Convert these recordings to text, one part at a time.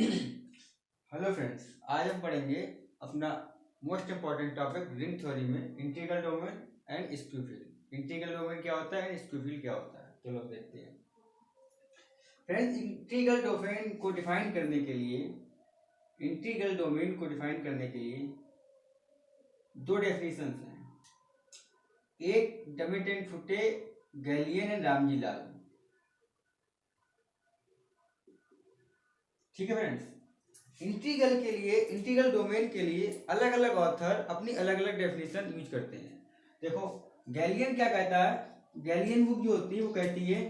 Hello friends, आज हम पढ़ेंगे अपना most important topic ring theory में integral domain and skew field. Integral domain क्या होता है एंड स्क्यूफिल क्या होता है, चलो देखते हैं। फ्रेंड्स, इंटीग्रल डोमेन को डिफाइन करने के लिए दो डेफिनेशंस हैं। एक डमिट एंड फुटे, गैलियन एंड रामजी लाल। ठीक है फ्रेंड्स, इंटीग्रल डोमेन के लिए अलग अलग ऑथर अपनी अलग अलग डेफिनेशन यूज करते हैं। देखो, गैलियन क्या कहता है, गैलियन बुक जो होती है वो कहती है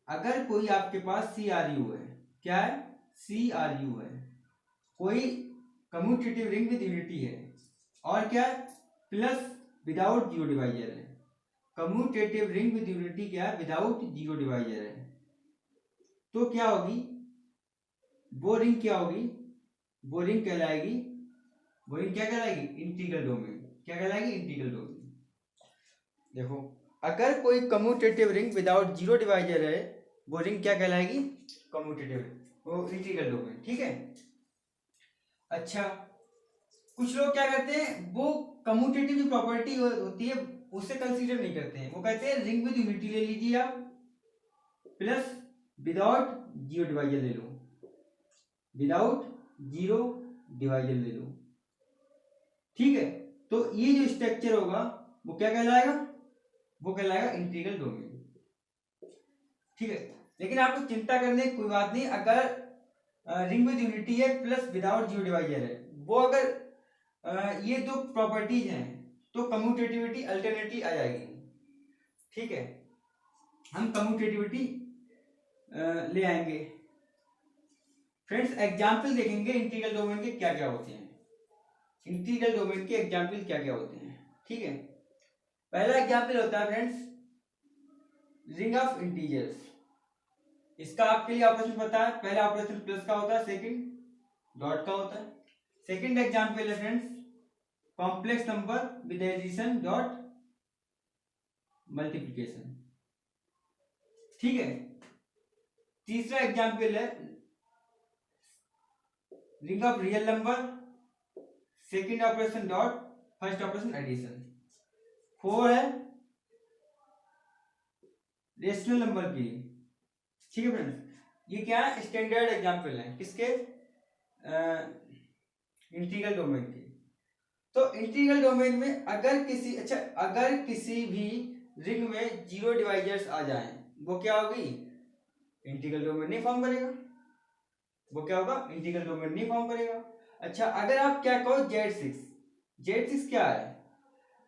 अगर कोई आपके पास सी आर यू है, क्या है, सी आर यू है, कोई कम्यूटेटिव रिंग विद यूनिटी है, और क्या है, प्लस विदाउट जीरो डिवाइजर है। कम्यूटेटिव रिंग विद यूनिटी क्या है, विदाउट जीरो डिवाइजर है, तो क्या होगी वो रिंग, क्या होगी वो रिंग कहलाएगी, क्या कहलाएगी, इंटीग्रल डोमेन। क्या कहलाएगी, इंटीग्रल डोमेन। देखो, अगर कोई commutative ring without zero divisor है, वो रिंग क्या कहलाएगी, कम्यूटेटिव रिंग, वो इंटीग्रल डोमेन। ठीक है। अच्छा, कुछ लोग क्या करते हैं, वो कम्यूटेटिव जो प्रॉपर्टी होती है उसे कंसीडर नहीं करते हैं। वो कहते हैं रिंग विद यूनिटी ले लीजिए आप, प्लस विदाउट जीरो डिवाइजर ले लो, विदाउट जीरो डिवाइजर ले लो। ठीक है, तो ये जो स्ट्रक्चर होगा वो क्या कहलाएगा, वो कहलाएगा इंटीग्रल डोमेन। ठीक है, लेकिन आपको चिंता करने की कोई बात नहीं। अगर रिंग विद यूनिटी है प्लस विदाउट जीरो डिवाइजर है, वो अगर ये दो प्रॉपर्टीज हैं तो कम्यूटेटिविटी अल्टरनेटली आ जाएगी। ठीक है, हम कम्यूटेटिविटी ले आएंगे। फ्रेंड्स, एग्जाम्पल देखेंगे इंटीग्रल डोमेन के क्या क्या होते हैं। इंटीग्रल डोमेन के एग्जाम्पल क्या क्या होते हैं। ठीक है, पहला एग्जाम्पल होता है फ्रेंड्स रिंग ऑफ इंटीजर्स। इसका आपके लिए ऑपरेशन पता है, पहला ऑपरेशन प्लस का होता है, सेकंड डॉट का होता है। सेकंड एग्जाम्पल है friends complex number with addition dot multiplication. ठीक है, तीसरा एग्जाम्पल है ring of real number, second operation dot first operation addition. Four है रेशनल नंबर के लिए। ठीक है फ्रेंड्स, ये क्या है, स्टैंडर्ड एग्जांपल है किसके, इंटीग्रल डोमेन के। तो इंटीग्रल डोमेन में अगर किसी भी रिंग में जीरो डिवाइजर्स आ जाएं, वो क्या होगी, इंटीग्रल डोमेन नहीं फॉर्म करेगा। वो क्या होगा, इंटीग्रल डोमेन नहीं फॉर्म करेगा। अच्छा, अगर आप क्या कहो Z6 क्या है,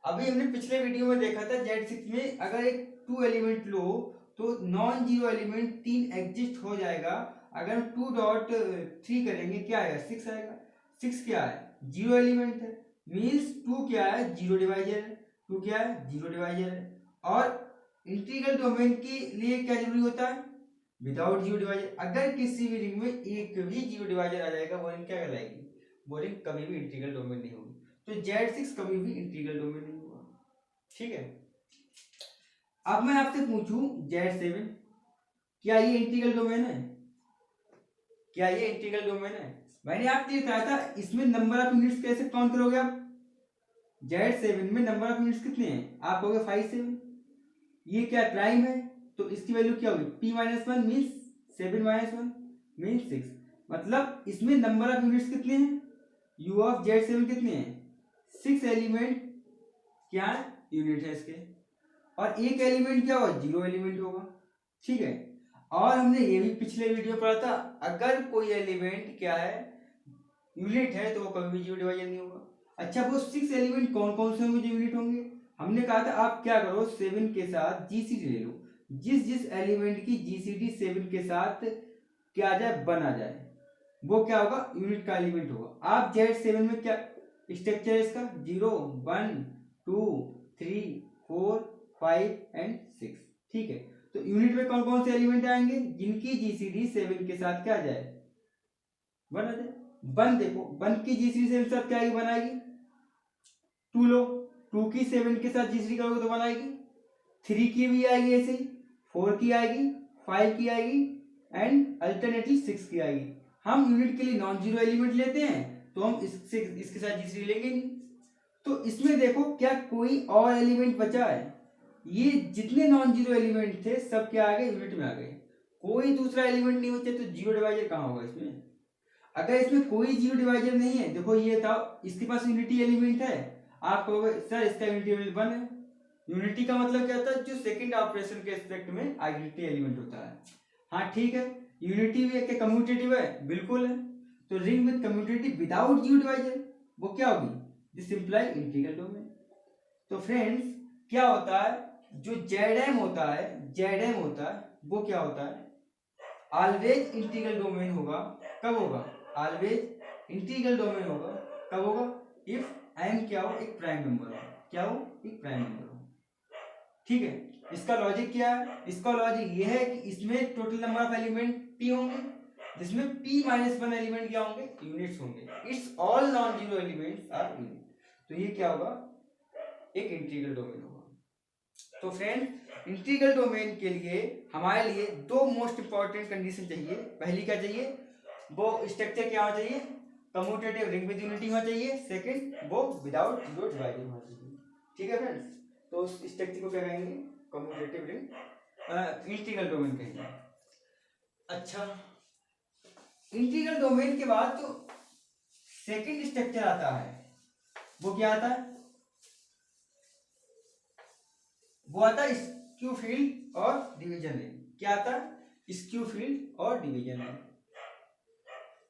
अभी हमने पिछले वीडियो में देखा था Z6 में अगर एक टू एलिमेंट लो तो नॉन जीरो एलिमेंट 3 एग्जिस्ट हो जाएगा। अगर हम 2.3 करेंगे क्या आएगा, 6 आएगा। 6 क्या है, जीरो एलिमेंट है, मीन्स 2 क्या है, जीरो डिवाइजर है। 2 क्या है, जीरो डिवाइजर है। और इंटीग्रल डोमेन के लिए क्या जरूरी होता है, विदाउट जीरो डिवाइजर। अगर किसी भी रिंग में एक भी जीरो डिवाइजर आ जाएगा, वो रिंग क्या कहलाएगी, वो रिंग कभी भी इंटीग्रल डोमेन नहीं होगी। तो Z6 कभी भी इंटीग्रल डोमेन नहीं होगा। ठीक है, अब मैं आपसे पूछूं Z7 क्या ये इंटीग्रल डोमेन है, क्या ये इंटीग्रल डोमेन है। मैंने आपको बताया था इसमें नंबर ऑफ यूनिट्स कैसे काउंट करोगे आप। Z7 में नंबर ऑफ यूनिट्स कितने हैं, आप कहोगे 5 7। ये क्या प्राइम है, तो इसकी वैल्यू क्या होगी, p-1 मीन्स 7-1 मीन्स 6। मतलब इसमें नंबर ऑफ यूनिट्स कितने हैं, u ऑफ Z7 कितने हैं, 6 एलिमेंट क्या यूनिट है इसके, और एक एलिमेंट क्या होगा, जीरो एलिमेंट होगा। ठीक है, और हमने ये भी पिछले वीडियो में पढ़ा था, अगर कोई एलिमेंट क्या है, यूनिट है, तो वो कभी भी जीरो डिवाइजर नहीं होगा। अच्छा, वो 6 एलिमेंट कौन कौन से होंगे जो यूनिट होंगे, हमने कहा था आप क्या करो, 7 के साथ जीसीडी ले लो, जिस एलिमेंट की जीसीडी 7 के साथ क्या आ जाए, 1 आ जाए, वो क्या होगा, यूनिट का एलिमेंट होगा। आप Z7 में क्या स्ट्रक्चर है इसका, 0 1 2 3 4 5 एंड 6। ठीक है, तो यूनिट में कौन कौन से एलिमेंट आएंगे, जिनकी जीसीडी 7 के साथ क्या आ जाए, 1 आ जाए। 1 देखो, 1 की जीसीडी 7 के साथ क्या आएगी, 1 आएगी। 2 लो, 2 की 7 के साथ जीसीडी करोगे तो 1 आएगी। 3 की भी आएगी ऐसे ही, 4 की आएगी, 5 की आएगी एंड अल्टरनेटली 6 की आएगी। हम यूनिट के लिए नॉन जीरो एलिमेंट लेते हैं तो हम इसके साथ जीसीडी लेंगे नहीं। तो इसमें देखो क्या कोई और एलिमेंट बचा है? ये जितने नॉन जीरो एलिमेंट थे सब क्या आ गए? यूनिट में आ गए। कोई दूसरा एलिमेंट नहीं बचा तो जीरो डिवाइजर कहाँ होगा इसमें? अगर इसमें कोई जीरो डिवाइजर नहीं है, देखो ये था, इसके पास यूनिटी एलिमेंट है, आप कहोगे सर इसका यूनिटी एलिमेंट 1 है। यूनिटी का मतलब क्या होता है? जो सेकंड ऑपरेशन के एस्पेक्ट में आइडेंटिटी एलिमेंट होता है। हाँ ठीक है, यूनिटी भी है, कम्यूटेटिव है, बिल्कुल है। तो ring with commutative without zero divisor वो क्या होगी? This imply integral domain. तो फ्रेंड्स क्या होता है, जो जेडएम होता है, जेडएम होता है वो क्या होता है? ऑलवेज इंटीग्रल डोमेन होगा। कब होगा? ऑलवेज इंटीग्रल डोमेन होगा। कब होगा? इफ एम क्या हो? एक प्राइम नंबर हो। क्या हो? एक प्राइम नंबर हो। ठीक है, इसका लॉजिक क्या है? इसका लॉजिक ये है कि इसमें total number of element p होंगे, जिसमें p-1 एलिमेंट क्या होंगे? यूनिट्स होंगे। It's all non zero elements are unit. तो ये क्या होगा? एक इंटीग्रल डोमेन होगा। तो फ्रेंड इंटीग्रल डोमेन के लिए हमारे लिए दो मोस्ट इंपॉर्टेंट कंडीशन चाहिए। पहली क्या चाहिए? वो स्ट्रक्चर क्या होना चाहिए? कम्यूटेटिव रिंग विद यूनिटी होना चाहिए। सेकंड, वो विदाउट जीरो डिवाइजर होना चाहिए। ठीक है फ्रेंड्स, तो उस स्ट्रक्चर को क्या कहेंगे? कम्यूटेटिव रिंग इंटीग्रल डोमेन कहेंगे। अच्छा, इंटीग्रल डोमेन के बाद तो सेकंड स्ट्रक्चर आता है, वो क्या आता है? वो आता है स्क्यू फील्ड और डिवीजन रिंग। क्या आता है? स्क्यू फील्ड और डिवीजन रिंग।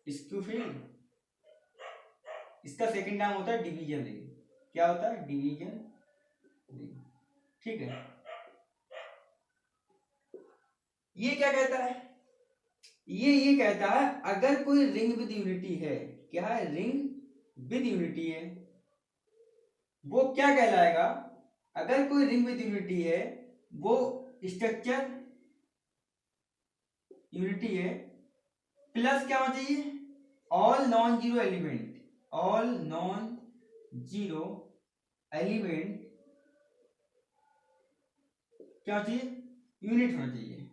स्क्यू फील्ड, इसका सेकंड नाम होता है डिवीजन रिंग। क्या होता है? Division ring. ठीक है, ये क्या कहता है? ये कहता है अगर कोई रिंग विद यूनिटी है, क्या है? रिंग विद यूनिटी है, वो क्या कहलाएगा? अगर कोई रिंग विद यूनिटी है, वो स्ट्रक्चर यूनिटी है, प्लस क्या होना चाहिए? All non zero element, all non zero element क्या चाहिए? यूनिट होना चाहिए।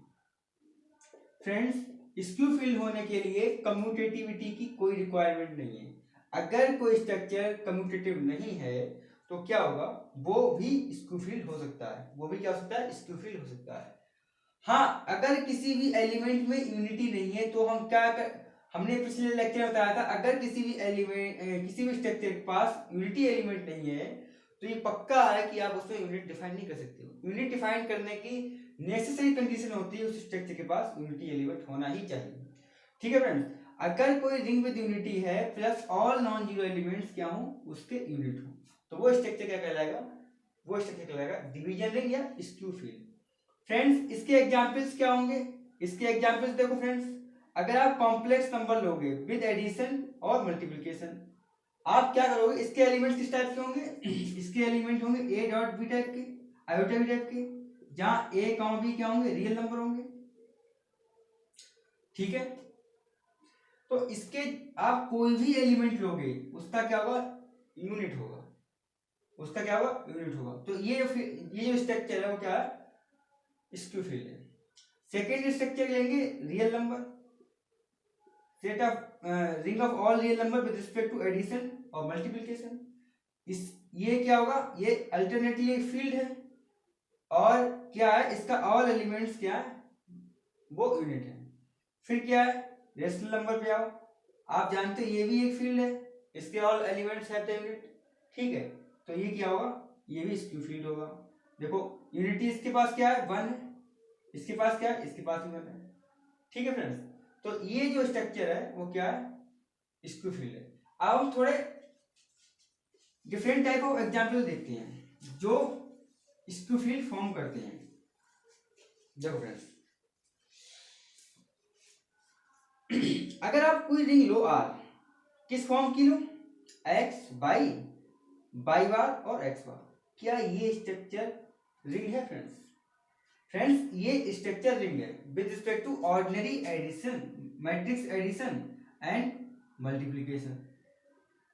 फ्रेंड्स, स्क्यू फील्ड होने के लिए कम्यूटेटिविटी की कोई रिक्वायरमेंट नहीं है। अगर कोई स्ट्रक्चर कम्यूटेटिव नहीं है तो क्या होगा? वो भी स्क्यू फील्ड हो सकता है। वो भी क्या हो सकता है? स्क्यू फील्ड हो सकता है। हाँ, अगर किसी भी एलिमेंट में यूनिटी नहीं है तो हम क्या कर, हमने पिछले लेक्चर में बताया था, अगर किसी भी एलिमेंट किसी भी स्ट्रक्चर के पास यूनिटी एलिमेंट नहीं है तो ये पक्का है कि आप उसमें यूनिट डिफाइन नहीं कर सकते हो। यूनिट डिफाइन करने की नेसेसरी कंडीशन होती है उस स्ट्रक्चर के पास यूनिटी एलिमेंट होना ही चाहिए। ठीक है फ्रेंड्स, अगर कोई रिंग विद यूनिटी है plus all non zero elements क्या हो? उसके यूनिट हो, तो वो स्ट्रक्चर क्या कहलाएगा? वो स्ट्रक्चर कहलाएगा डिवीजन रिंग या स्क्यू फील्ड। फ्रेंड्स, इसके एग्जांपल्स क्या होंगे? इसके एग्जांपल्स देखो फ्रेंड्स, अगर आप कॉम्प्लेक्स नंबर लोगे विद एडिशन और मल्टीप्लिकेशन, आप क्या करोगे? इसके एलिमेंट्स किस टाइप के होंगे? इसके एलिमेंट होंगे ए डॉट बी टाइप के, आयोटा बी टाइप के, जहां ए कॉमा बी क्या होंगे? रियल नंबर होंगे। ठीक है, तो इसके आप कोई भी एलिमेंट लोगे उसका क्या होगा? यूनिट होगा। उसका क्या होगा? यूनिट होगा। तो ये जो स्ट्रक्चर है वो क्या है? स्क्यू फील्ड है। सेकेंड स्ट्रक्चर लेंगे real number, set of ring of all real number with respect to addition और मल्टीप्लिकेशन। इस ये क्या होगा? ये अल्टरनेटली एक फील्ड है और क्या है? इसका ऑल एलिमेंट्स क्या है? वो यूनिट है। फिर क्या है? रेशनल नंबर पे आओ, आप जानते हो ये भी एक फील्ड है, इसके ऑल एलिमेंट्स है यूनिट। ठीक है, तो ये क्या होगा? ये भी स्क्यू फील्ड होगा। देखो यूनिटी इसके पास क्या है? 1 है, इसके पास क्या है? इसके पास भी 1 है। ठीक है फ्रेंड्स, तो ये जो स्ट्रक्चर है वो क्या है? स्क्यू फील्ड है। अब हम थोड़े डिफरेंट टाइप ऑफ एग्जांपल देखते हैं जो स्क्यू फील्ड फॉर्म करते हैं। देखो फ्रेंड्स, अगर आप कोई रिंग लो आर, किस फॉर्म की लो? एक्स बाई बाई बार और एक्स बार, क्या ये स्ट्रक्चर रिंग है फ्रेंड्स? फ्रेंड्स, ये स्ट्रक्चर रिंग है with respect to ordinary addition, matrix addition and multiplication.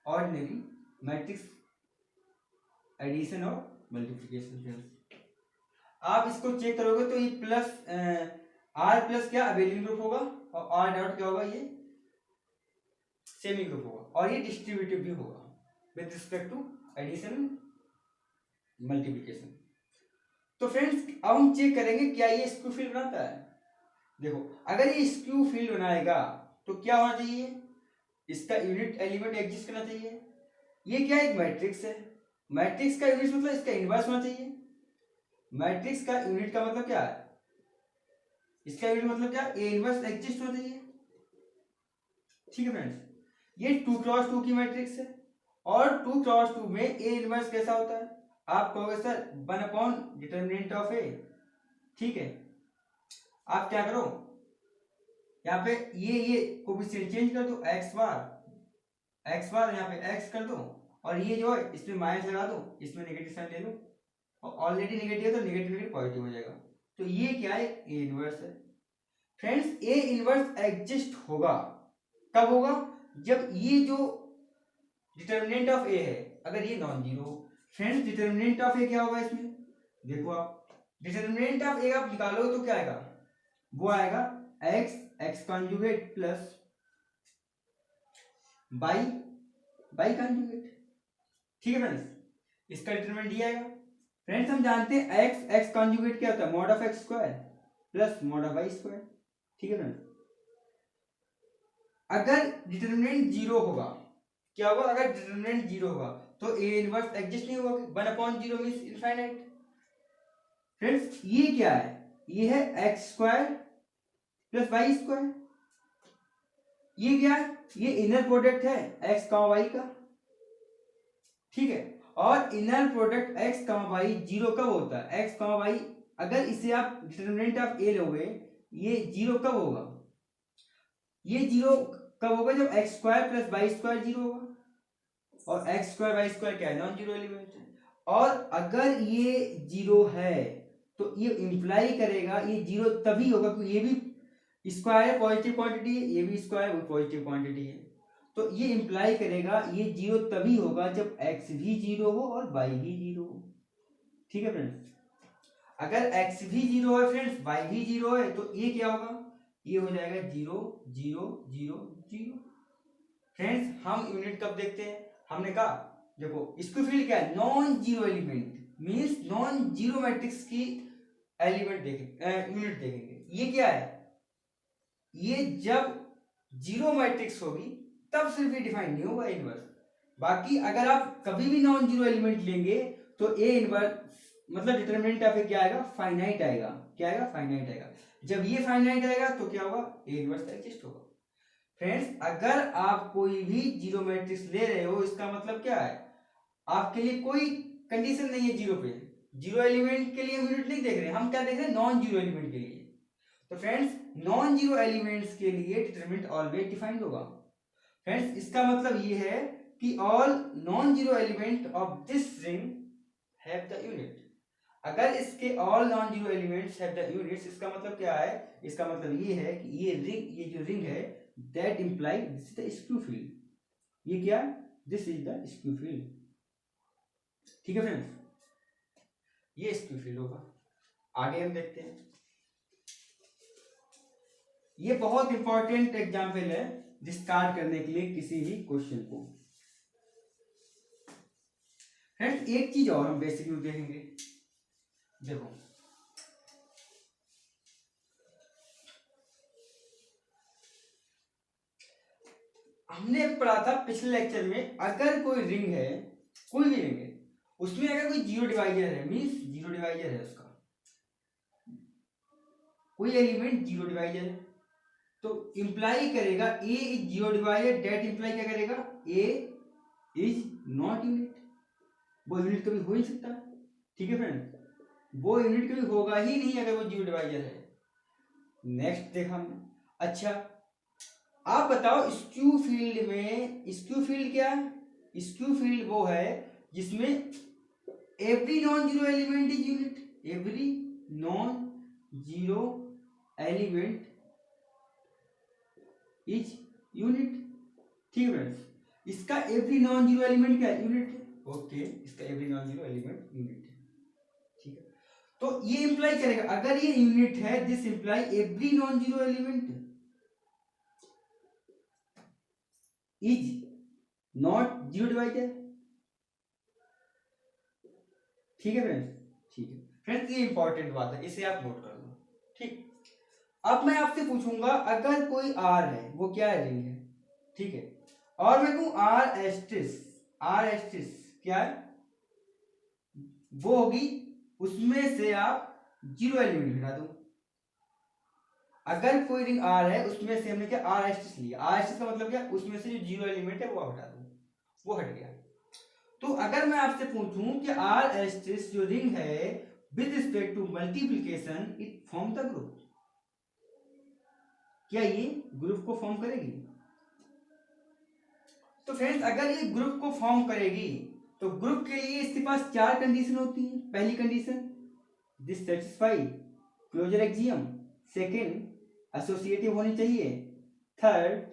Ordinary matrix addition और मल्टीप्लिकेशन। फ्रेंड्स, आप इसको चेक करोगे तो ये प्लस आर प्लस क्या अबेलियन ग्रुप होगा और आर डॉट क्या होगा? ये सेमी ग्रुप होगा और ये डिस्ट्रीब्यूटिव भी होगा with respect to addition multiplication. तो फ्रेंड्स अब हम चेक करेंगे क्या ये स्क्यू फील्ड बनाता है। देखो अगर ये स्क्यू फील्ड बनाएगा तो क्या होना चाहिए, इसका यूनिट एलिमेंट एग्जिस्ट करना चाहिए। ये क्या एक मैट्रिक्स है, मैट्रिक्स का यूनिट मतलब इसका इनवर्स होना चाहिए। मैट्रिक्स का यूनिट का मतलब क्या है, इसका यूनिट मतलब क्या, ए इनवर्स एग्जिस्ट होना चाहिए। ठीक है फ्रेंड्स, ये 2x2 की मैट्रिक्स है और 2x2 में ए इनवर्स कैसा होता है, आप कहोगे सर 1 डिटर्मिनेंट ऑफ ए। ठीक है, आप क्या करो यहाँ पे ये कोएफिशिएंट चेंज कर दो, एक्स बार यहाँ पे एक्स कर दो और ये जो है इसमें माइनस लगा दो, इसमें नेगेटिव साइन ले लो और ऑलरेडी नेगेटिव है तो नेगेटिव पॉजिटिव हो जाएगा। तो ये क्या है, ए इनवर्स है। फ्रेंड्स ए इनवर्स एग्जिस्ट होगा कब होगा, जब ये जो डिटर्मिनेंट ऑफ ए है अगर ये नॉन जीरो हो। फ्रेंड्स डिटर्मिनेंट ऑफ ए क्या होगा इसमें, देखो आप डिटर्मिनेंट ऑफ ए आप निकालोगे तो क्या आएगा, वो आएगा x conjugate plus by conjugate. ठीक है फ्रेंड्स, इसका डिटरमिनेंट ये आएगा। फ्रेंड्स हम जानते हैं एक्स कॉन्जुगेट क्या होता है, mod of x square plus mod of y square. ठीक है फ्रेंड्स, अगर डिटरमिनेंट जीरो होगा, क्या होगा, अगर डिटरमिनेंट जीरो होगा तो ए इनवर्स एग्जिस्ट नहीं होगा, 1/0 मींस इनफाइनाइट। फ्रेंड्स ये क्या है, ये है x square plus y square. ये क्या है, ये इनर प्रोडक्ट है एक्स का वाई का। ठीक है, और इनर प्रोडक्ट एक्स का वाई जीरो कब होता है, एक्स का वाई अगर इसे आप डिटरमिनेंट ऑफ ए लोगे, ये जीरो कब होगा, ये जीरो कब होगा, जब x square plus y square zero होगा। और एक्स स्क्वायर वाई स्क्वायर क्या है, नॉन जीरो एलिमेंट है। और अगर ये जीरो है तो ये इंप्लाई करेगा ये जीरो तभी होगा क्योंकि ये भी स्क्वायर पॉजिटिव क्वांटिटी है, ये भी स्क्वायर पॉजिटिव क्वांटिटी है। तो ये इंप्लाई करेगा ये जीरो तभी होगा जब एक्स भी जीरो हो और वाई भी जीरो हो। ठीक है फ्रेंड्स, अगर एक्स भी जीरो है फ्रेंड्स, वाई भी जीरो है तो ये क्या होगा, ये हो जाएगा 0 0 0 0। फ्रेंड्स हम यूनिट कब देखते हैं, हमने कहा देखो स्क्यू फील्ड क्या है, non zero element means non zero matrix की एलिमेंट देखेंगे, यूनिट देखेंगे। ये क्या है, ये जब जीरो मैट्रिक्स होगी तब सिर्फ ये डिफाइन नहीं होगा इनवर्स। बाकी अगर आप कभी भी नॉन जीरो एलिमेंट लेंगे तो ए इनवर्स मतलब डिटरमिनेंट ऑफ ए क्या आएगा, फाइनाइट आएगा। क्या आएगा, फाइनाइट आएगा। जब ये फाइनाइट आएगा तो क्या होगा, ए इनवर्स एग्जिस्ट होगा। फ्रेंड्स अगर आप कोई भी जीरो मैट्रिक्स ले रहे हो इसका मतलब क्या है, आपके लिए कोई कंडीशन नहीं है जीरो पे, जीरो एलिमेंट के लिए हम यूनिट नहीं देख रहे हैं, हम क्या देख रहे हैं, नॉन जीरो एलिमेंट के लिए। तो फ्रेंड्स नॉन जीरो एलिमेंट्स के लिए डिटरमिनेंट ऑलवेज डिफाइंड होगा। फ्रेंड्स इसका मतलब ये है कि all non zero element of this ring have the unit. अगर इसके all non zero elements have the units, इसका मतलब क्या है, इसका मतलब ये है कि ये जो रिंग है that imply this is the skew field. ये क्या, this is the skew field. ठीक है फ्रेंड्स, ये स्क्यू फील्ड होगा। आगे हम देखते हैं, ये बहुत इंपॉर्टेंट एग्जाम्पल है डिस्कार्ड करने के लिए किसी भी क्वेश्चन को। फ्रेंड्स एक चीज और हम बेसिक में देखेंगे, देखो हमने पढ़ा था पिछले लेक्चर में, अगर कोई रिंग है, कोई भी रिंग है, उसमें अगर कोई जीरो डिवाइजर है मींस जीरो डिवाइजर है उसका, कोई एलिमेंट जीरो डिवाइजर है तो इंप्लाई करेगा A is zero divisor, that imply क्या करेगा, ए इज नॉट यूनिट। वो यूनिट कभी हो ही सकता है। ठीक है फ्रेंड, वो यूनिट कभी होगा ही नहीं अगर वो जीरो डिवाइजर है। नेक्स्ट देखा हमने। अच्छा आप बताओ स्क्यू फील्ड में, स्क्यू फील्ड क्या है, स्क्यू फील्ड वो है जिसमें every non zero element is unit, every non zero element is unit. ठीक है फ्रेंड्स, इसका एवरी नॉन जीरो एलिमेंट क्या है, यूनिट है। ओके, इसका every non zero element unit है। ठीक है, तो ये इंप्लाई करेगा अगर ये यूनिट है, this imply every non zero element is not zero divisor. ठीक है फ्रेंड्स, ठीक है फ्रेंड्स, ये इंपॉर्टेंट बात है, इसे आप नोट कर लो। ठीक, अब मैं आपसे पूछूंगा अगर कोई आर है, वो क्या है, रिंग है, ठीक है, और मैं कहूं आर एस्टिस, आर एस्टिस क्या है, वो होगी, उसमें से आप जीरो एलिमेंट घटा दो। अगर कोई रिंग आर है, उसमें से हमने क्या आर एस्टिस लिया, आर एस्टिस का मतलब क्या, उसमें से जो जीरो एलिमेंट है वो हटा दो, वो हट गया। तो अगर मैं आपसे पूछूं कि आर एस्टिस जो रिंग है with respect to multiplication it form the group, क्या ये ग्रुप को फॉर्म करेगी? तो फ्रेंड्स अगर ये ग्रुप को फॉर्म करेगी तो ग्रुप के लिए इसके पास चार कंडीशन होती हैं। पहली condition, this satisfy closure axiom, second associative होनी चाहिए, थर्ड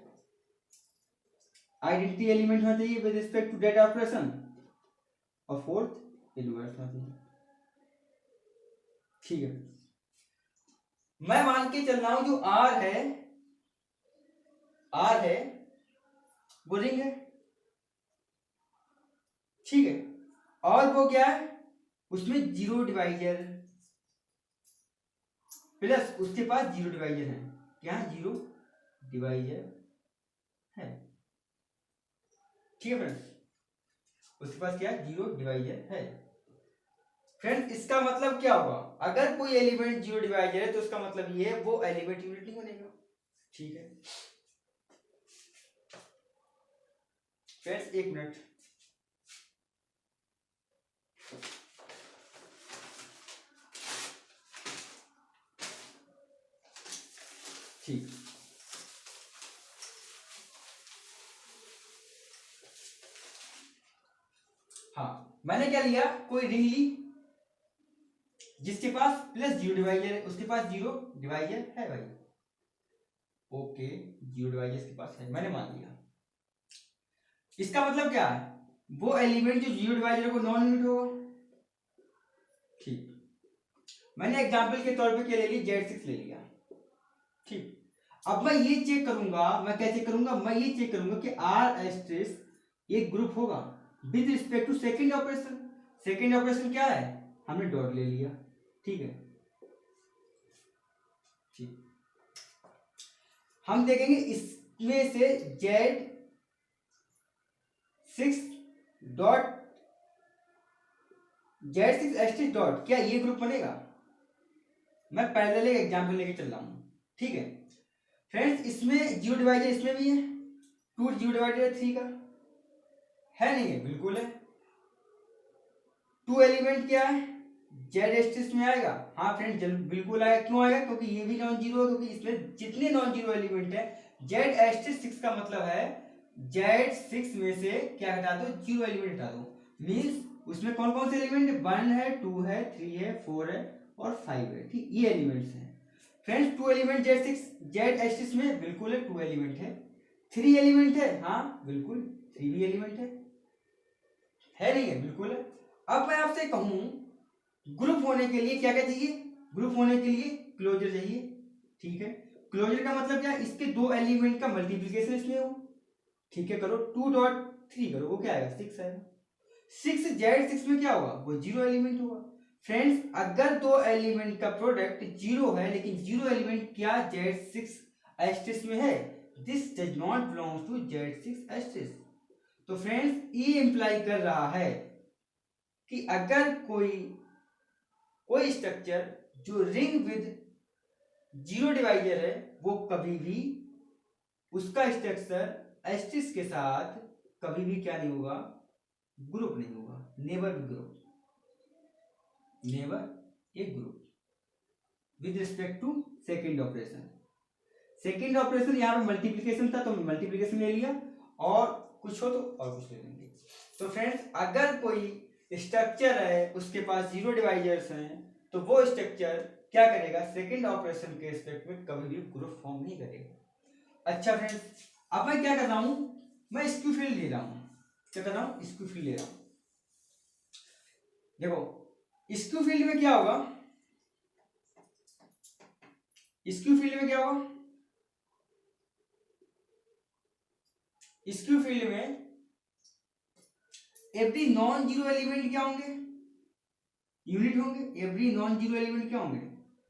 आइडेंटिटी एलिमेंट होना चाहिए with respect to data operation, और फोर्थ इनवर्स होना चाहिए। ठीक है, मैं मान के चल रहा हूं जो आर है, आर है वो रिंग है, ठीक है, और वो क्या है, उसमें जीरो डिवाइजर प्लस उसके पास जीरो डिवाइजर है, क्या जीरो डिवाइजर है। ठीक है फ्रेंड्स, उसके पास क्या जीरो डिवाइजर है। फ्रेंड्स इसका मतलब क्या होगा, अगर कोई एलिमेंट जीरो डिवाइजर है तो उसका मतलब ये है वो एलिमेंट यूनिट नहीं बनेगा। ठीक है फ्रेंड्स, एक मिनट, ठीक, हाँ मैंने क्या लिया, कोई रिंग ली जिसके पास प्लस जीरो डिवाइजर है, उसके पास जीरो डिवाइजर है भाई, ओके जीरो डिवाइजर के पास है, मैंने मान लिया। इसका मतलब क्या है, वो एलिमेंट जो जीरो डिवाइजर को नॉन यूनिट होगा। ठीक, मैंने एग्जांपल के तौर पे क्या ले ली, Z6 ले लिया। ठीक, अब मैं ये चेक करूंगा, मैं क्या चेक करूंगा, मैं ये चेक करूंगा कि आर एस्ट्रिस एक ग्रुप होगा with respect to second operation. Second operation क्या है, हमने डॉट ले लिया। ठीक है, ठीक, हम देखेंगे इसमें से Z6 डॉट Z6 एस्ट्रिस डॉट, क्या ये ग्रुप बनेगा? मैं पैरेलल एक एग्जांपल लेके चल रहा हूं। ठीक है फ्रेंड्स, इसमें जीरो डिवाइजर इसमें भी है, 2 जीरो डिवाइजर 3 का है, नहीं है, बिल्कुल है। 2 एलिमेंट क्या है, जेड एस्टिस में आएगा, हाँ फ्रेंड बिल्कुल आएगा, क्यों आएगा, क्योंकि ये भी नॉन जीरो है, क्योंकि इसमें जितने नॉन जीरो एलिमेंट है, जेड एस्टिस 6 का मतलब है Z6 में से क्या हटा दो, जीरो एलिमेंट हटा दो। मींस उसमें कौन कौन से एलिमेंट है, 1 है, 2 है, 3 है, 4 है और 5 है। ठीक, ये एलिमेंट्स हैं फ्रेंड्स। 2 एलिमेंट जेड एस्टिस में बिल्कुल है, 2 एलिमेंट है। 3 एलिमेंट है, हाँ बिल्कुल 3 भी एलिमेंट है नहीं है, बिल्कुल है। अब मैं आपसे कहूं ग्रुप होने के लिए क्या क्या चाहिए, ग्रुप होने के लिए क्लोजर चाहिए। ठीक है, क्लोजर का मतलब क्या है, इसके दो एलिमेंट का मल्टीप्लिकेशन इसमें हो। ठीक है, करो 2 डॉट 3 करो, वो क्या आएगा, 6 आएगा। 6 Z6 में क्या होगा, वो जीरो एलिमेंट होगा। फ्रेंड्स अगर दो एलिमेंट का प्रोडक्ट जीरो है लेकिन जीरो एलिमेंट क्या Z6 एस्टिस में है, this does not belong to Z6 एस्टिस। तो फ्रेंड्स ये इंप्लाई कर रहा है कि अगर कोई स्ट्रक्चर जो रिंग विद जीरो डिवाइजर है, वो कभी भी उसका स्ट्रक्चर एस्टिस के साथ कभी भी क्या नहीं होगा, ग्रुप नहीं होगा, never be group, never a group with respect to second operation. Second operation यहाँ पे मल्टीप्लिकेशन था तो मल्टीप्लिकेशन ले लिया, और कुछ हो तो और कुछ ले लेंगे। तो फ्रेंड्स अगर कोई स्ट्रक्चर है उसके पास जीरो डिवाइजर्स हैं तो वो स्ट्रक्चर क्या करेगा, सेकेंड ऑपरेशन के रिस्पेक्ट में कभी भी ग्रुप फॉर्म नहीं करेगा। अच्छा फ्रेंड्स, अब मैं क्या कर रहा हूं, मैं स्क्यू फील्ड ले रहा हूं, क्या कर रहा हूं, स्क्यू फील्ड ले रहा हूं। देखो स्क्यू फील्ड में क्या होगा, स्क्यू फील्ड में क्या होगा, स्क्यू फील्ड में एवरी नॉन जीरो एलिमेंट क्या होंगे, यूनिट होंगे। एवरी नॉन जीरो एलिमेंट क्या होंगे,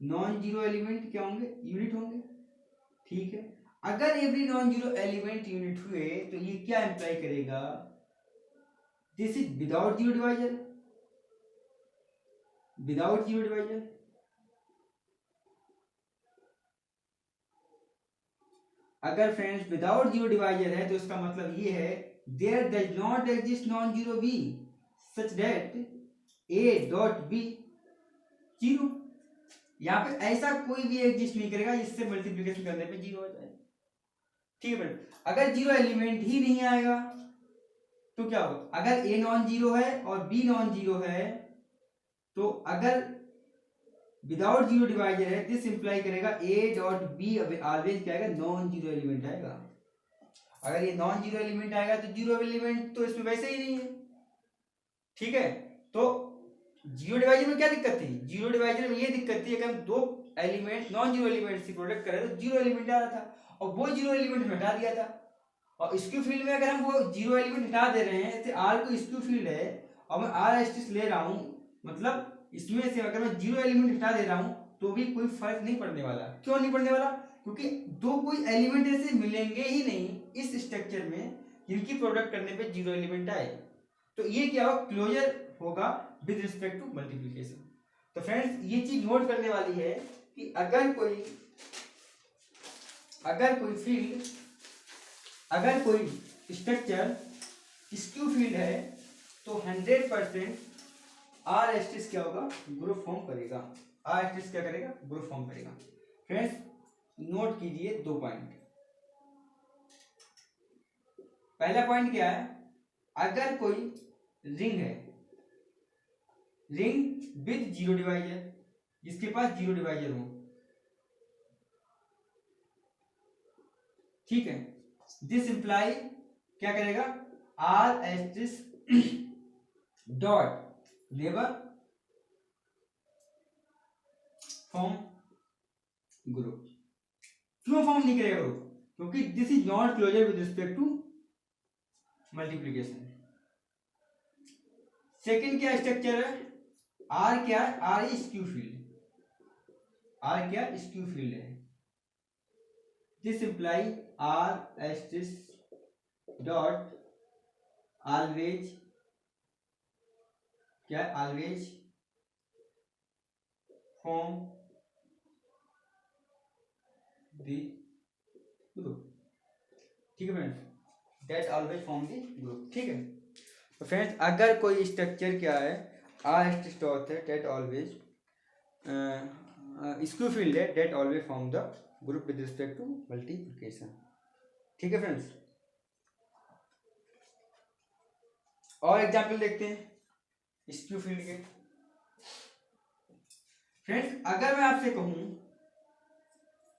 नॉन जीरो एलिमेंट क्या होंगे, यूनिट होंगे। ठीक है, अगर every non zero element unit हुए तो ये क्या इंप्लाई करेगा, this is without zero divisor, without zero divisor. अगर फ्रेंड्स विदाउट जीरो डिवाइजर है तो इसका मतलब ये है there does not exist non zero b such that a dot b zero. यहाँ पे ऐसा कोई भी एग्जिस्ट नहीं करेगा जिससे मल्टीप्लिकेशन करने पे जीरो हो जाए। ठीक है फ्रेंड, अगर जीरो एलिमेंट ही नहीं आएगा तो क्या होगा, अगर ए नॉन जीरो है और बी नॉन जीरो है तो अगर विदाउट जीरो डिवाइजर है दिस इंप्लाई करेगा ए डॉट बी ऑलवेज क्या आएगा, नॉन जीरो एलिमेंट आएगा। अगर ये नॉन जीरो एलिमेंट आएगा तो जीरो एलिमेंट तो इसमें वैसे ही नहीं है। ठीक है, तो जीरो डिवाइजर में क्या दिक्कत थी, जीरो डिवाइजर में ये दिक्कत थी अगर हम दो एलिमेंट नॉन जीरो एलिमेंट से प्रोडक्ट करें तो जीरो एलिमेंट आ रहा था और वो जीरो एलिमेंट हटा दिया था। और स्क्यू फील्ड में अगर हम वो जीरो एलिमेंट हटा दे रहे हैं, जैसे आर को स्क्यू फील्ड है और मैं आर एस्टिस ले रहा हूं, मतलब इसमें से अगर मैं जीरो एलिमेंट हटा दे रहा हूं तो भी कोई फर्क नहीं पड़ने वाला। क्यों नहीं पड़ने वाला, क्योंकि दो कोई एलिमेंट ऐसे मिलेंगे ही नहीं इस स्ट्रक्चर में जिनकी प्रोडक्ट करने पे जीरो एलिमेंट आए। तो ये क्या होगा, क्लोजर होगा विद रिस्पेक्ट टू मल्टीप्लिकेशन। तो फ्रेंड्स ये चीज नोट करने वाली है कि अगर कोई फील्ड, अगर कोई स्ट्रक्चर स्क्यू फील्ड है तो 100% आर एस्टिस क्या होगा, ग्रुप फॉर्म करेगा। आर एस्टिस क्या करेगा, ग्रुप फॉर्म करेगा। फ्रेंड्स नोट कीजिए 2 पॉइंट। पहला पॉइंट क्या है, अगर कोई रिंग है, रिंग विद जीरो डिवाइजर, जिसके पास जीरो डिवाइजर हो, ठीक है, दिस इंप्लाई क्या करेगा, R asterisk dot never form group. क्यों फॉर्म नहीं करेगा ग्रुप, क्योंकि this is not closure with respect to multiplication. Second क्या स्ट्रक्चर है, आर क्या है, R is skew field, R क्या स्क्यू फील्ड है। This imply R asterisk dot always क्या है, ऑलवेज फॉर्म द ग्रुप। ठीक है friends, that always form the group. ठीक है, तो फ्रेंड्स अगर कोई स्ट्रक्चर क्या है, आर एस्टिस डॉट है, दैट ऑलवेज स्क्यू फील्ड है, that always form the group with respect to multiplication. ठीक है फ्रेंड्स, और एग्जाम्पल देखते हैं स्क्यू फील्ड के। फ्रेंड्स अगर मैं आपसे कहूं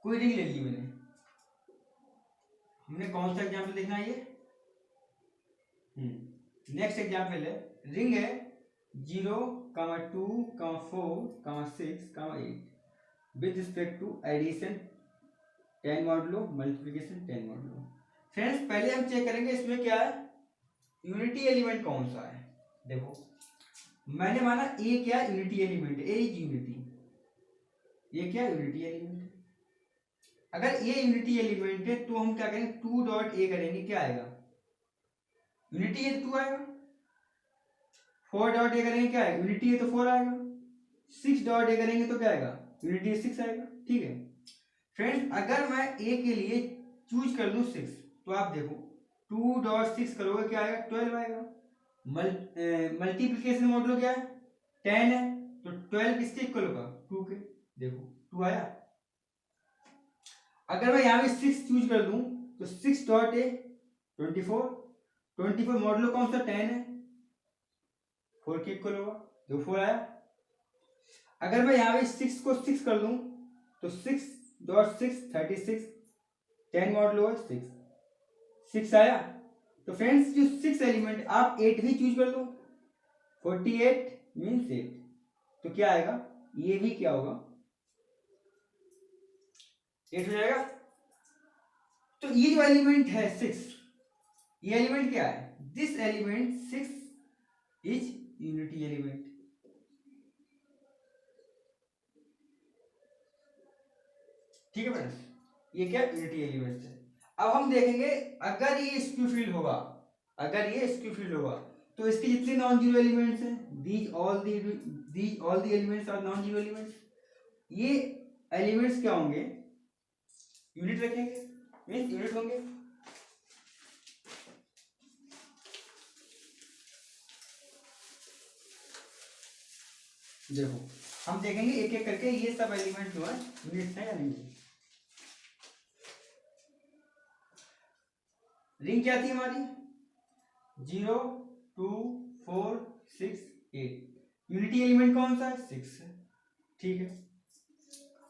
कोई रिंग ले ली मैंने, हमने कौन सा एग्जाम्पल देखना है ये, नेक्स्ट एग्जाम्पल है, रिंग है 0, 2, 4, 6, 8 with respect to addition 10 modulo, multiplication 10 modulo. Friends पहले हम चेक करेंगे इसमें क्या है, यूनिटी एलिमेंट कौन सा है। देखो मैंने माना ए क्या unity element, A is unity, ये क्या यूनिटी एलिमेंट है। अगर ये यूनिटी एलिमेंट है तो हम क्या करेंगे, 2 डॉट ए करेंगे, क्या आएगा, यूनिटी है तो 2 आएगा। 4 डॉट ए करेंगे क्या आएगा, यूनिटी है तो 4 आएगा। 6 डॉट ए करेंगे तो क्या आएगा, यूनिटी है 6 आएगा। ठीक है फ्रेंड्स, अगर मैं ए के लिए चूज कर लूं 6 तो आप देखो 2.6 करोगे क्या आएगा, 12 आएगा। मल्टीप्लिकेशन मॉडुलो क्या है, 10 है, तो 12 किसके इक्वल होगा, 2 के। देखो 2 आया। अगर मैं यहाँ पे 6 चूज कर दूं तो 6 डॉट ए 24 मॉडुलो कौन सा 10 है, 4 के इक्वल होगा, जो 4 आया। अगर मैं यहाँ पे 6 को 6 कर दूं तो 6.6 36, 10 मॉडुलो है 6 आया। तो फ्रेंड्स जो 6 एलिमेंट आप 8 भी चूज कर लो, 48 मीन्स 8, तो क्या आएगा, ये भी क्या होगा 8 हो जाएगा। तो ये जो एलिमेंट है 6, ये एलिमेंट क्या है, this element 6 is unity element. ठीक है फ्रेंड्स, ये क्या यूनिटी एलिमेंट है। अब हम देखेंगे अगर ये स्क्यू फील्ड होगा, अगर ये स्क्यू फील्ड होगा तो इसके जितने नॉन जीरो एलिमेंट्स हैं, these all the elements are non zero elements. ये एलिमेंट्स क्या होंगे, यूनिट रखेंगे, मींस यूनिट होंगे। देखो हम देखेंगे एक एक करके ये सब एलिमेंट जो है यूनिट्स है या नहीं। रिंग क्या थी हमारी, 0 2 4 6 8, यूनिटी एलिमेंट कौन सा है, 6 है। ठीक है,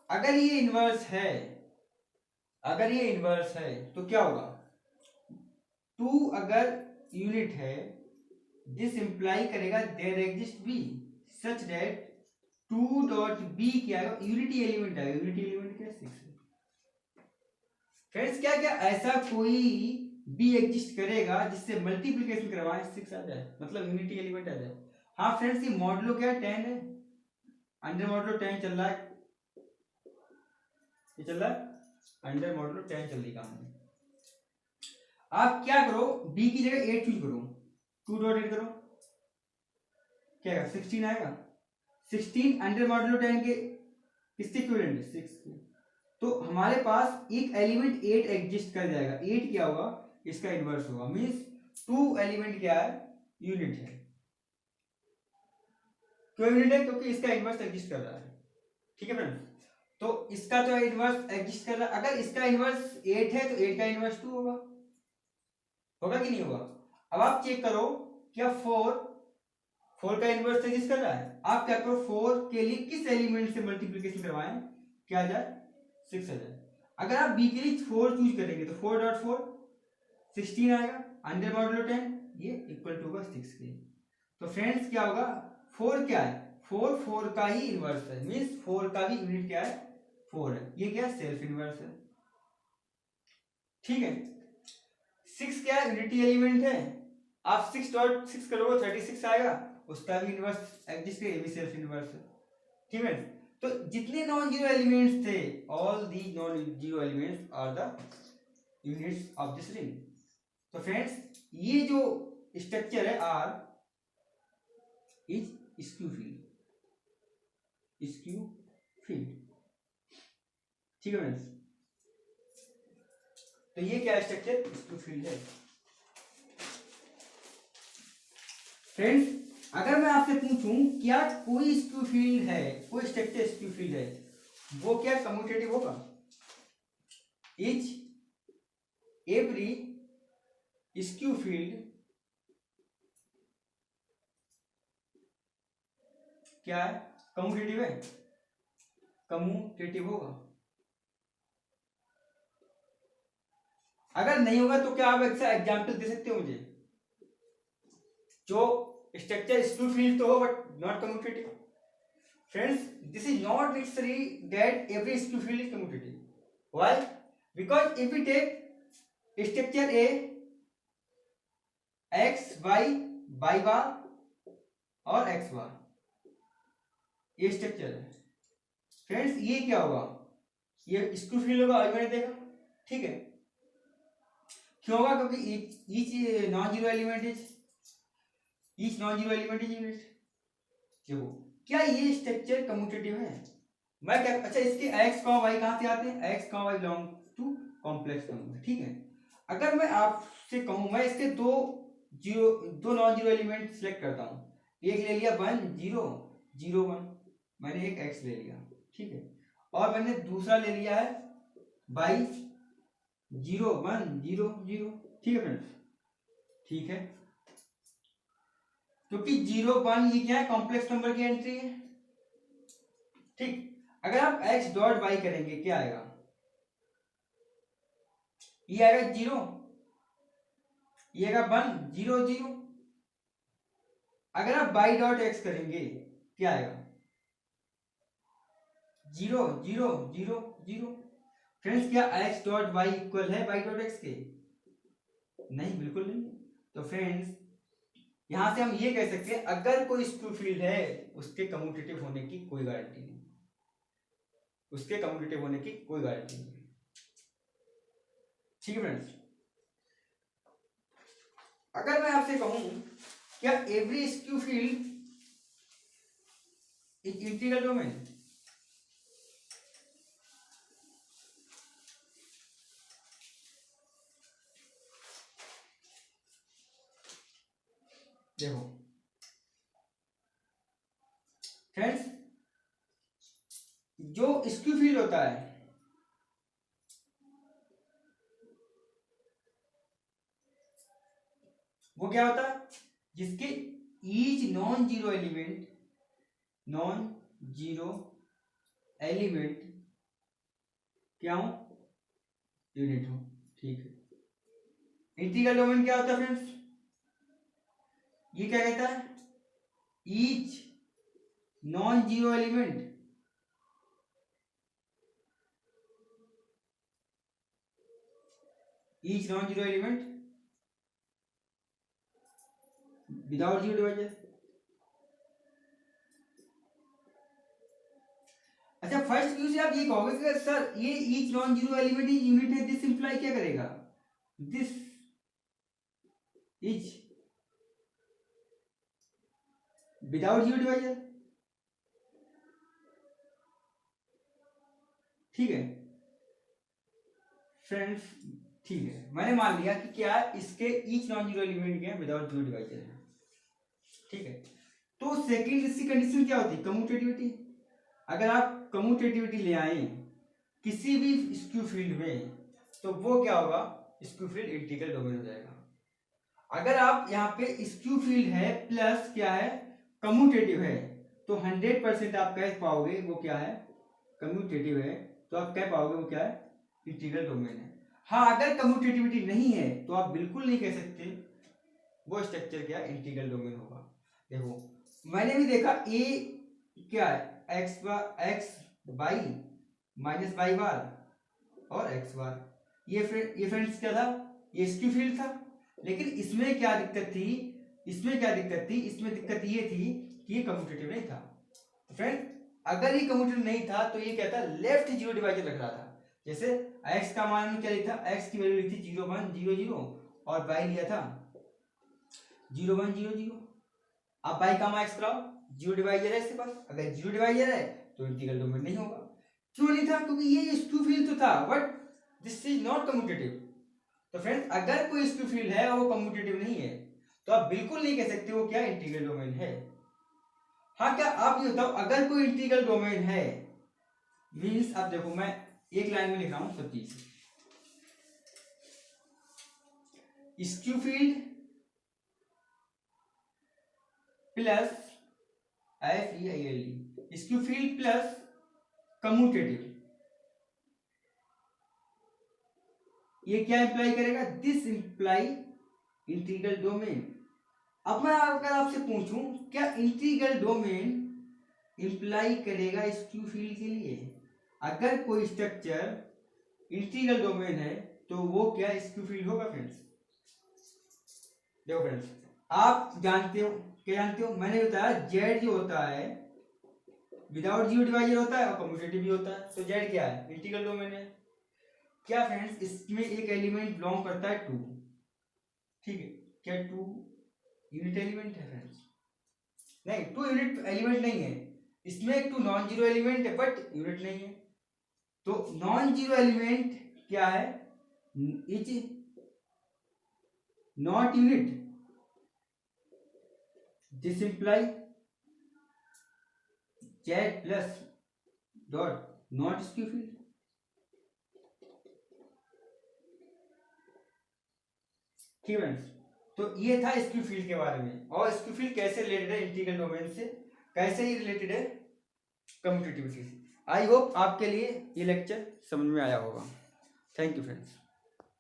अगर ये इनवर्स है, अगर ये इनवर्स है तो क्या होगा, 2 अगर यूनिट है, दिस इंप्लाई करेगा there exist b such that 2 dot b क्या है, यूनिटी एलिमेंट है। यूनिटी एलिमेंट क्या, 6 है। फ्रेंड्स क्या क्या ऐसा कोई बी एग्जिस्ट करेगा जिससे मल्टीप्लिकेशन करवाएं 6 आ जाए, मतलब यूनिटी एलिमेंट आ जाए। हाँ फ्रेंड्स, ये मॉडलो क्या है, 10 है, अंडर मॉडलो 10 चल रहा है, ये चल रहा है अंडर मॉडलो 10 चल रही कहानी। आप क्या करो, बी की जगह 8 चूज करो, 2 डॉट 8 करो, क्या आएगा, 16 आएगा। 16 अंडर मॉडलो 10 के किसके इक्विवेलेंट है, 6 के। तो हमारे पास एक एलिमेंट 8 एग्जिस्ट कर जाएगा। 8 क्या होगा, इसका इनवर्स होगा, मींस 2 एलिमेंट क्या है, यूनिट है। क्यों यूनिट है, क्योंकि इसका इनवर्स एग्जिस्ट कर रहा है। ठीक है फ्रेंड्स, तो इसका जो इनवर्स एग्जिस्ट कर रहा है, अगर इसका इनवर्स 8 है तो 8 का इनवर्स 2 होगा, होगा कि नहीं होगा। अब आप चेक करो क्या 4 का इनवर्स एग्जिस्ट कर रहा है। आप क्या करो, 4 के लिए किस एलिमेंट से मल्टीप्लिकेशन करवाएं, क्या आ जाए, 6 आ जाए। अगर आप बी के लिए 4 चूज करेंगे तो 4 डॉट 4 16 आएगा, अंडर मॉडुलो 10 ये इक्वल टू होगा 6 के। तो फ्रेंड्स क्या होगा, 4 क्या है, 4 का ही इनवर्स है, मींस 4 का भी यूनिट क्या है, 4 है। ये क्या है, सेल्फ इनवर्स है। ठीक है, 6 क्या है, यूनिटी एलिमेंट है। आप 6 डॉट 6 करोगे 36 आएगा, उसका भी इनवर्स एग्जिस्ट है, ये भी सेल्फ इनवर्स है। ठीक है, तो जितने नॉन जीरो एलिमेंट्स थे, all the non zero elements are the units of this ring. तो फ्रेंड्स ये जो स्ट्रक्चर है R is skew field, skew field. ठीक है फ्रेंड्स, तो ये क्या स्ट्रक्चर, स्क्यू फील्ड है। फ्रेंड्स अगर मैं आपसे पूछूं क्या कोई स्क्यू फील्ड है, कोई स्ट्रक्चर स्क्यू फील्ड है, वो क्या कम्यूटेटिव होगा, इज एवरी स्क्यू फील्ड क्या है, कम्यूटेटिव है, कम्यूटेटिव होगा। अगर नहीं होगा तो क्या आप ऐसा एग्जाम्पल दे सकते हो मुझे, जो स्ट्रक्चर स्क्यू फील्ड तो हो but not commutative. Friends this is not necessary that every skew field is commutative. Why, because if we take structure A X Y by bar और एक्स बार, ये स्ट्रक्चर है। Friends ये क्या होगा, ये skew field होगा, अभी मैंने देखा। ठीक है, क्यों होगा, क्योंकि each non zero element is unit. देखो क्या ये स्ट्रक्चर कम्यूटेटिव है, मैं क्या, अच्छा इसके x y कहां से आते हैं, x y belong to complex number. ठीक है, अगर मैं आपसे कहूं, मैं इसके दो नॉन जीरो एलिमेंट सिलेक्ट करता हूं, एक ले लिया 1 0 0 1, मैंने एक x ले लिया। ठीक है, और मैंने दूसरा ले लिया है y 0 1 0 0। ठीक है फ्रेंड्स, ठीक है, क्योंकि 0 1 ये क्या है, कॉम्प्लेक्स नंबर की एंट्री है। ठीक, अगर आप x डॉट y करेंगे क्या आएगा, ये आएगा 0, ये आएगा 1 0 0। अगर आप y डॉट x करेंगे क्या आएगा, 0 0 0 0। फ्रेंड्स क्या x डॉट y इक्वल है y डॉट x के, नहीं, बिल्कुल नहीं। तो फ्रेंड्स यहां से हम ये कह सकते हैं अगर कोई स्क्यू फील्ड है उसके कम्यूटेटिव होने की कोई गारंटी नहीं, उसके कम्यूटेटिव होने की कोई गारंटी नहीं। ठीक है फ्रेंड्स, अगर मैं आपसे कहूं क्या every skew field is integral domain, देखो फ्रेंड्स जो स्क्यू फील्ड होता है वो क्या होता है, जिसके ईच नॉन जीरो एलिमेंट क्या हो, यूनिट हो। ठीक है, इंटीग्रल डोमेन क्या होता है फ्रेंड्स, ये क्या कहता है, each non zero element without zero divisor. अच्छा, फर्स्ट व्यू से आप ये कहोगे कि सर ये each non zero element unit है, दिस इंप्लाई क्या करेगा, this is without zero divisor. ठीक है फ्रेंड्स, ठीक है, मैंने मान लिया कि क्या इसके ईच नॉन जीरो एलिमेंट क्या है, विदाउट जीरो डिवाइजर है। ठीक है, तो सेकंड इसकी कंडीशन क्या होती है, कम्यूटेटिविटी। अगर आप कम्यूटेटिविटी ले आए किसी भी स्क्यू फील्ड में तो वो क्या होगा, स्क्यू फील्ड इंटीग्रल डोमेन हो जाएगा। अगर आप यहाँ पे स्क्यू फील्ड है प्लस क्या है, कम्यूटेटिव है, तो 100% आप कह पाओगे वो क्या है, कम्यूटेटिव है, तो आप कह पाओगे वो क्या है, इंटीग्रल डोमेन है। हाँ, अगर कम्यूटेटिविटी नहीं है तो आप बिल्कुल नहीं कह सकते वो स्ट्रक्चर क्या इंटीग्रल डोमेन होगा। देखो मैंने भी देखा ए क्या है, x by minus by bar और एक्स बार, ये फ्रेंड्स क्या था, ये स्क्यू फील्ड था। लेकिन इसमें क्या दिक्कत थी, इसमें दिक्कत ये थी कि ये कम्यूटेटिव नहीं था। फ्रेंड अगर ये कम्यूटेटिव नहीं था तो ये क्या था, लेफ्ट जीरो डिवाइजर रख रहा था। जैसे x का मान क्या लिखा, x की वैल्यू लिखी 0 1 0 0 और y लिया था 0 1 0 0। अब y का मान x कराओ, जीरो डिवाइजर है इसके पास, अगर जीरो डिवाइजर है तो इंटीग्रल डोमेन नहीं होगा। क्यों नहीं था, क्योंकि ये स्क्यू फील्ड तो था, but this is not commutative. तो फ्रेंड्स अगर कोई स्क्यू फील्ड है और वो कम्यूटेटिव नहीं है तो आप बिल्कुल नहीं कह सकते वो क्या इंटीग्रल डोमेन है। हाँ, क्या आप ये बताओ अगर कोई इंटीग्रल डोमेन है मीन्स, अब देखो मैं एक लाइन में लिख रहा हूं सब चीज, skew field plus FEILD, skew field plus commutative, ये क्या इंप्लाई करेगा, दिस इंप्लाई इंटीग्रल डोमेन। अब मैं अगर आपसे पूछूं क्या इंटीग्रल डोमेन इंप्लाई करेगा स्क्यू फील्ड के लिए, अगर कोई स्ट्रक्चर इंटीग्रल डोमेन है तो वो क्या स्क्यू फील्ड होगा फ्रेंड्स। देखो फ्रेंड्स आप जानते हो, क्या जानते हो, मैंने बताया जेड जो होता है विदाउट जीरो डिवाइजर होता है और कम्यूटेटिव भी होता है, तो जेड क्या है, इंटीग्रल डोमेन है। क्या फ्रेंड्स इसमें एक एलिमेंट बिलोंग करता है 2, ठीक है, क्या 2 यूनिट एलिमेंट है फ्रेंड्स, नहीं 2 यूनिट एलिमेंट नहीं है, इसमें एक 2 नॉन जीरो एलिमेंट है बट यूनिट नहीं है। तो नॉन जीरो एलिमेंट क्या है, is not unit, this imply Z plus dot not skew field. ठीक है फ्रेंड्स, तो ये था स्क्यू फील्ड के बारे में, और स्क्यू फील्ड कैसे रिलेटेड है इंटीग्रल डोमेन से, कैसे ही रिलेटेड है कम्यूटेटिविटी से। आई होप आपके लिए ये लेक्चर समझ में आया होगा। Thank you friends.